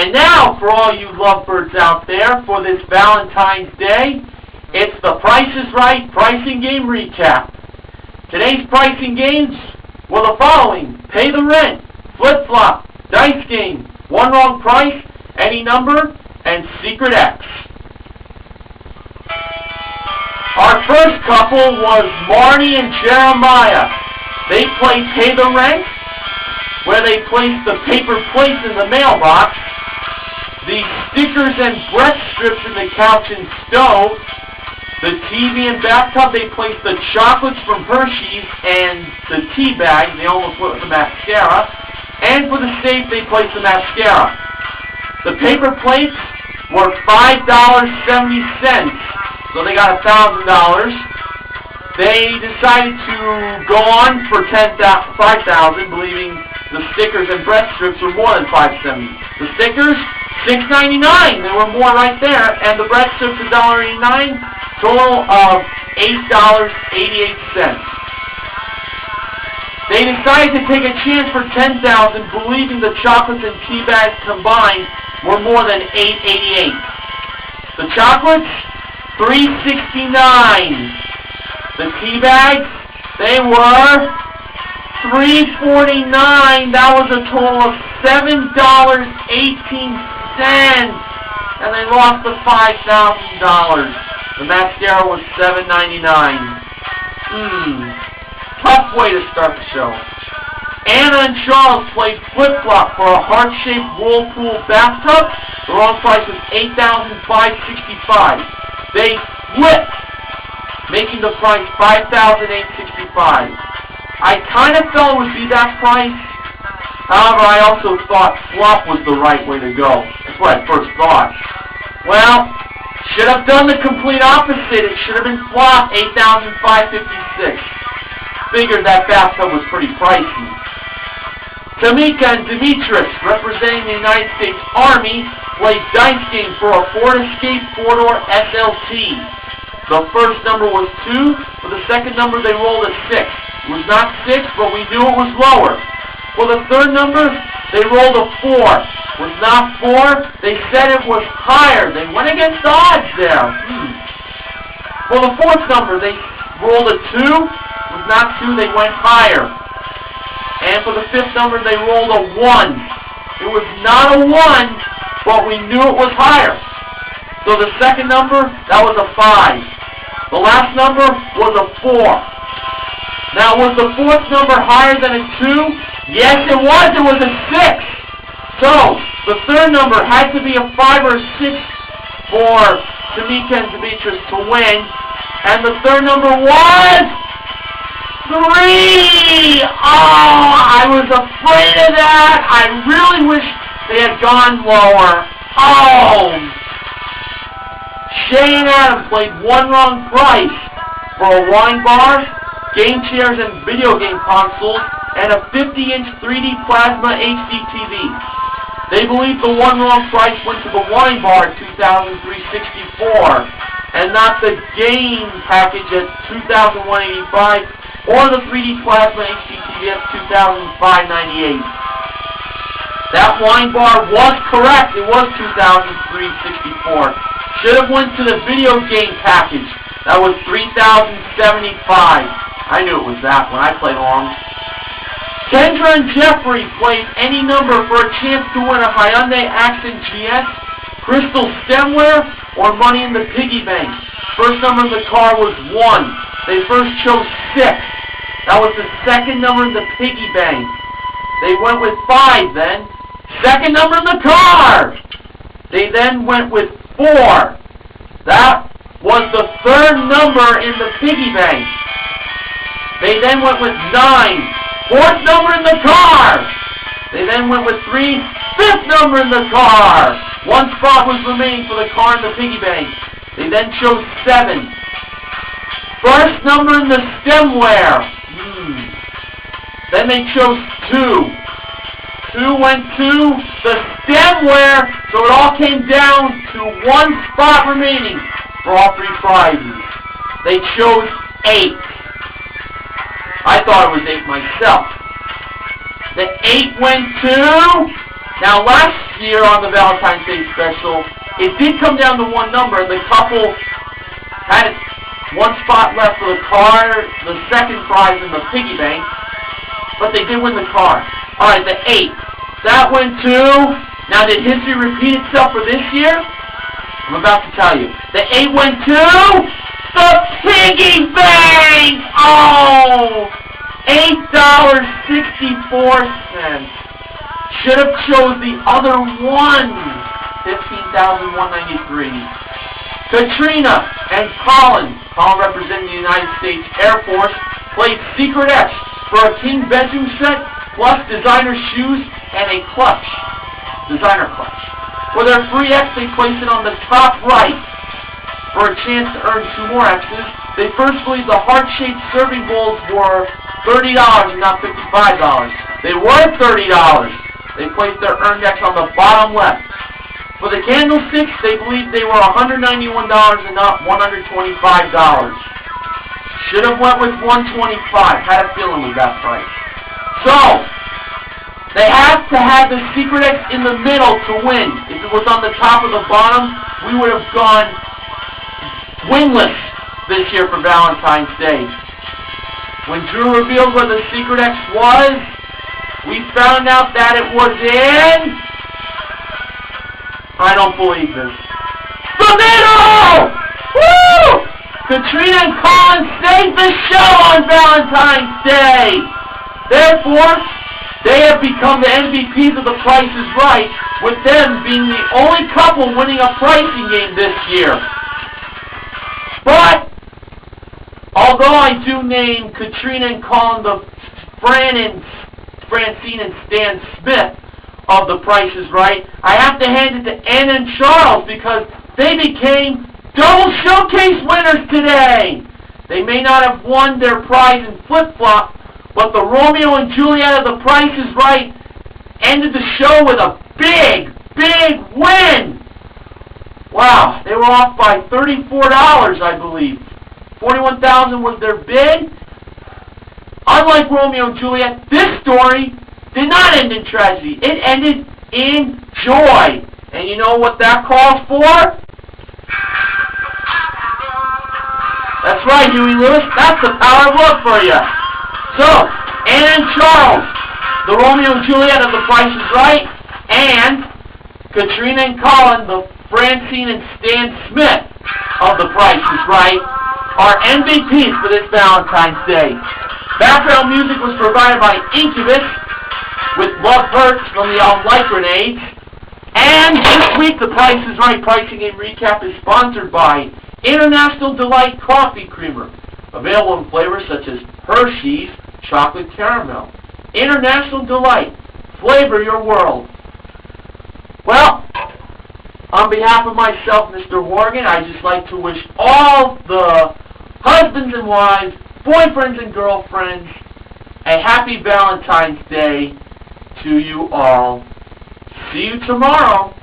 And now, for all you lovebirds out there, for this Valentine's Day, it's the Price is Right Pricing Game Recap. Today's pricing games were the following: Pay the Rent, Flip Flop, Dice Game, One Wrong Price, Any Number, and Secret X. Our first couple was Marty and Jeremiah. They played Pay the Rent, where they placed the paper plates in the mailbox, the stickers and breath strips in the couch and stove, the TV and bathtub. They placed the chocolates from Hershey's and the tea bag. They almost went with the mascara. And for the safe, they placed the mascara. The paper plates were $5.70, so they got $1,000. They decided to go on for $5,000, believing the stickers and breath strips were more than $5.70. The stickers, $6.99. They were more right there. And the breath strips, $1.89. Total of $8.88. They decided to take a chance for $10,000, believing the chocolates and tea bags combined were more than $8.88. The chocolates, $3.69. The tea bags, they were $3.49. That was a total of $7.18. And they lost the $5,000. The mascara was $7.99. Tough way to start the show. Anna and Charles played flip-flop for a heart-shaped whirlpool bathtub. The wrong price was $8,565. They flipped, making the price $5,865. I kind of felt it would be that price. However, I also thought flop was the right way to go. That's what I first thought. Well, should have done the complete opposite. It should have been flop, $8,556. Figured that bathtub was pretty pricey. Tamika and Demetrius, representing the United States Army, played dice game for a Ford Escape 4-door SLT. The first number was 2. For the second number, they rolled a 6. It was not 6, but we knew it was lower. For the third number, they rolled a 4. It was not 4. They said it was higher. They went against the odds there. For the fourth number, they rolled a 2. It was not 2. They went higher. And for the fifth number, they rolled a 1. It was not a 1, but we knew it was higher. So the second number, that was a 5. The last number was a 4. Now, was the fourth number higher than a 2? Yes, it was. It was a 6. So, the third number had to be a 5 or a 6 for Tamika and Demetrius to win. And the third number was 3! Oh, I was afraid of that. I really wish they had gone lower. Oh! Shay and Adam played One Wrong Price for a wine bar, game chairs and video game consoles, and a 50-inch 3D Plasma HDTV. They believe the One Wrong Price went to the wine bar at $2,364, and not the game package at $2,185, or the 3D Plasma HDTV at $2,598. That wine bar was correct. It was $2,364. Should have went to the video game package. That was $3,075. I knew it was that when I played along. Kendra and Jeffrey played Any Number for a chance to win a Hyundai Accent GS, crystal stemware, or money in the Piggy Bank. First number in the car was 1. They first chose 6. That was the second number in the Piggy Bank. They went with 5 then. Second number in the car! They then went with 4. That was the third number in the Piggy Bank. They then went with 9. Fourth number in the car! They then went with 3. Fifth number in the car! 1 spot was remaining for the car in the Piggy Bank. They then chose 7. First number in the stemware. Then they chose 2. 2 went to the stemware, so it all came down to 1 spot remaining for all 3 prizes. They chose 8. I thought it was 8 myself. The 8 went to... Now, last year on the Valentine's Day special. It did come down to one number. The couple had one spot left for the car, the second prize in the Piggy Bank, but they did win the car. Alright, the 8. That went to... Now, did history repeat itself for this year? I'm about to tell you. The 8 went to... the Piggy Bank! Oh! $8.64. Should have chose the other one. $15,193. Katrina and Colin representing the United States Air Force, played Secret X for a king bedroom set, plus designer shoes and a clutch. Designer clutch. For their free X, they placed it on the top right. For a chance to earn 2 more X's, they first believed the heart-shaped serving bowls were $30 and not $55. They were $30. They placed their earned X on the bottom left. For the candlesticks, they believed they were $191 and not $125. Should have went with $125. Had a feeling with that price. So, they have to have the Secret X in the middle to win. If it was on the top or the bottom, we would have gone winless this year for Valentine's Day. When Drew revealed where the Secret X was, we found out that it was in... I don't believe this. The middle! Woo! Katrina and Colin saved the show on Valentine's Day. Therefore, they have become the MVPs of The Price is Right, with them being the only couple winning a pricing game this year. But, although I do name Katrina and Colin the Francine and Stan Smith of The Price is Right, I have to hand it to Anna and Charles because they became double showcase winners today. They may not have won their prize in flip-flop, but the Romeo and Juliet of The Price is Right ended the show with a big, big win. Wow, they were off by $34, I believe. $41,000 was their bid. Unlike Romeo and Juliet, this story did not end in tragedy. It ended in joy. And you know what that calls for? That's right, Huey Lewis. That's the power of love for you. So, Anna and Charles, the Romeo and Juliet of The Price is Right, and Katrina and Colin, the Francine and Stan Smith of The Price is Right, are MVPs for this Valentine's Day. Background music was provided by Incubus, with Love Hurts from the album Like Grenades. And this week, The Price is Right Pricing Game Recap is sponsored by International Delight Coffee Creamer, available in flavors such as Hershey's Chocolate Caramel. International Delight, flavor your world. Well, on behalf of myself, Mr. Horgan, I'd just like to wish all the husbands and wives, boyfriends and girlfriends, a happy Valentine's Day to you all. See you tomorrow.